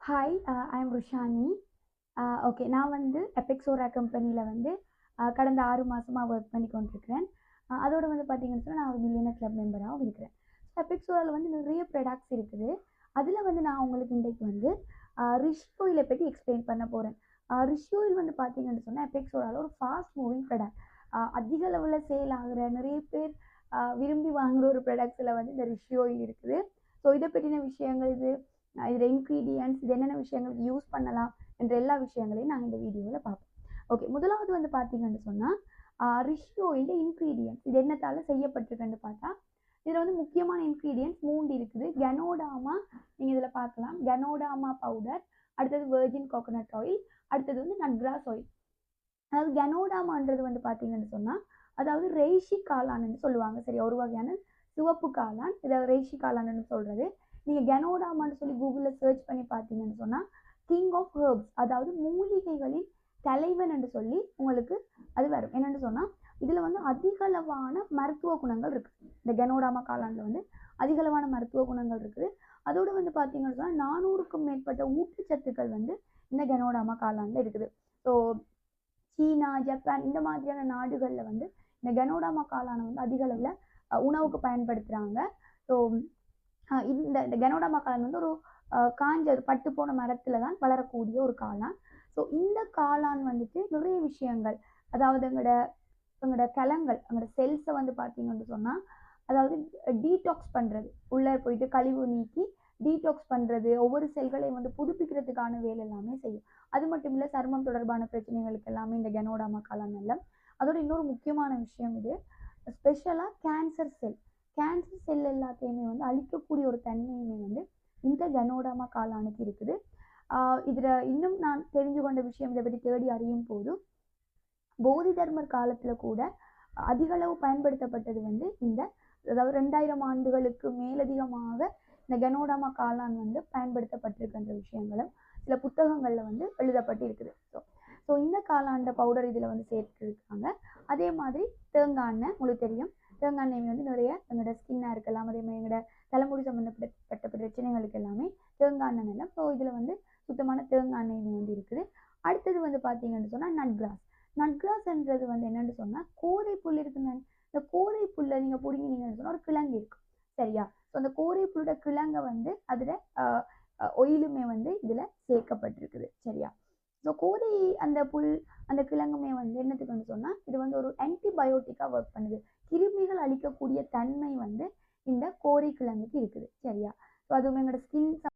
Hi, I am Rushani. Okay, நான் வந்து எபெக்ஸோரா கம்பெனியில் வந்து கடந்த 6 மாதமாக ஒர்க் பண்ணி கொண்டிருக்கிறேன். அதோட வந்து பார்த்தீங்கன்னு சொன்னால் நான் ஒரு மில்லியனர் கிளப் மெம்பராகவும் இருக்கிறேன். எபெக்ஸோராவில் வந்து நிறைய ப்ராடக்ட்ஸ் இருக்குது. அதில் வந்து நான் உங்களுக்கு இன்றைக்கு வந்து ரிஷ் ஆயிலை பற்றி எக்ஸ்பிளைன் பண்ண போகிறேன். ரிஷ் ஆயில் வந்து பார்த்தீங்கன்னு சொன்னால் எபெக்ஸோராவில் ஒரு ஃபாஸ்ட் மூவிங் ப்ராடக்ட். அதிக அளவில் சேல் ஆகிற நிறைய பேர் விரும்பி வாங்குகிற ஒரு ப்ராடக்ட்ஸில் வந்து இந்த ரிஷ் ஆயில் இருக்குது. ஸோ இதை பற்றின விஷயங்கள் இதில் இன்க்ரீடியன்ட்ஸ் இது என்னென்ன விஷயங்களுக்கு யூஸ் பண்ணலாம் என்ற எல்லா விஷயங்களையும் நாங்கள் இந்த வீடியோவில் பார்ப்போம். ஓகே, முதலாவது வந்து பார்த்தீங்கன்னு சொன்னால் ரிஷ் ஆயில் இன்க்ரீடியன்ட்ஸ் இது என்னத்தால் செய்யப்பட்டிருக்குன்னு பார்த்தா இதில் வந்து முக்கியமான இன்க்ரீடியன்ட்ஸ் 3 இருக்குது. கனோடாமா நீங்கள் இதில் பார்க்கலாம். கனோடாமா பவுடர், அடுத்தது வெர்ஜின் கோகோனட் ஆயில், அடுத்தது வந்து நட்கிராஸ் ஆயில். அதாவது கனோடாமான்றது வந்து பார்த்தீங்கன்னு சொன்னால் அதாவது ரெய்ஷி காளான்னு சொல்லுவாங்க. சரி, ஒரு வகையான சிவப்பு காளான், இதை ரெய்ஷி காளான்னு சொல்கிறது. நீங்கள் கனோடாமான்னு சொல்லி கூகுளில் சர்ச் பண்ணி பார்த்தீங்கன்னு சொன்னால் கிங் ஆஃப் ஹெர்ப்ஸ், அதாவது மூலிகைகளின் தலைவன் என்று சொல்லி உங்களுக்கு அது வரும். என்னென்னு சொன்னால் இதில் வந்து அதிகளவான மருத்துவ குணங்கள் இருக்குது. இந்த கனோடாமா காளானில் வந்து அதிகளவான மருத்துவ குணங்கள் இருக்குது. அதோடு வந்து பார்த்தீங்கன்னு சொன்னால் 400க்கும் மேற்பட்ட ஊட்டச்சத்துக்கள் வந்து இந்த கனோடாமா காளானில் இருக்குது. ஸோ சீனா, ஜப்பான் இந்த மாதிரியான நாடுகளில் வந்து இந்த கனோடாமா காளானை வந்து அதிக அளவில் உணவுக்கு பயன்படுத்துகிறாங்க. ஸோ இந்த கனோடாமா காளான் வந்து ஒரு காஞ்ச பட்டு போன மரத்தில் தான் வளரக்கூடிய ஒரு காளான். ஸோ இந்த காளான் வந்துட்டு நிறைய விஷயங்கள், அதாவது எங்களோட கிழங்கள், எங்களோட செல்ஸை வந்து பார்த்தீங்கன்னு சொன்னால் அதாவது டீடாக்ஸ் பண்ணுறது, உள்ளே போயிட்டு கழிவு நீக்கி டீடாக்ஸ் பண்ணுறது, ஒவ்வொரு செல்களையும் வந்து புதுப்பிக்கிறதுக்கான வேலை எல்லாமே செய்யும். அது மட்டும் இல்லை, சருமம் தொடர்பான பிரச்சனைகளுக்கு எல்லாமே இந்த கனோடாமா காளான் நல்ல. அதோட இன்னொரு முக்கியமான விஷயம் இது, ஸ்பெஷலாக கேன்சர் செல் எல்லாத்தையுமே வந்து அழிக்கக்கூடிய ஒரு தன்மையுமே வந்து இந்த கனோடாமா காளானுக்கு இருக்குது. இதில் இன்னும் நான் தெரிஞ்சு கொண்ட விஷயம், இதை பற்றி தேடி அறியும் போது போதி தர்மர் காலத்தில் கூட அதிகளவு பயன்படுத்தப்பட்டது வந்து இந்த, அதாவது 2000 ஆண்டுகளுக்கு மேலதிகமாக இந்த கனோடாமா காளான் வந்து பயன்படுத்தப்பட்டிருக்கின்ற விஷயங்களும் சில புத்தகங்களில் வந்து எழுதப்பட்டு இருக்குது. ஸோ இந்த காளாண்ட பவுடர் இதில் வந்து சேர்த்துருக்காங்க. அதே மாதிரி தேங்காய் எண்ணெய், உங்களுக்கு தெரியும் தேங்காய் எண்ணெய் வந்து நிறைய எங்களோட ஸ்கின்னாக இருக்கலாம், அதே மாதிரி எங்களோட தலைமுடி சம்மந்தப்பட்ட பிரச்சனைகளுக்கு எல்லாமே தேங்காய் எண்ணெய் நல்ல. ஸோ இதில் வந்து சுத்தமான தேங்காய் எண்ணெய் வந்து இருக்குது. அடுத்தது வந்து பார்த்தீங்கன்னு சொன்னால் நட்கிராஸ்ன்றது வந்து என்னென்னு சொன்னால் கோரை புல் இருக்குங்க. இந்த கோரை புல்லை நீங்கள் பிடிங்கினீங்கன்னு சொன்னால் ஒரு கிழங்கு இருக்கும், சரியா? ஸோ அந்த கோரை புல்லோட கிழங்கை வந்து அதில் ஒயிலுமே வந்து இதில் சேர்க்கப்பட்டிருக்குது, சரியா? ஸோ கோரை அந்த புல் அந்த கிழங்குமே வந்து என்னத்துக்குன்னு சொன்னால் இது வந்து ஒரு ஆன்டிபயோட்டிக்காக ஒர்க் பண்ணுது.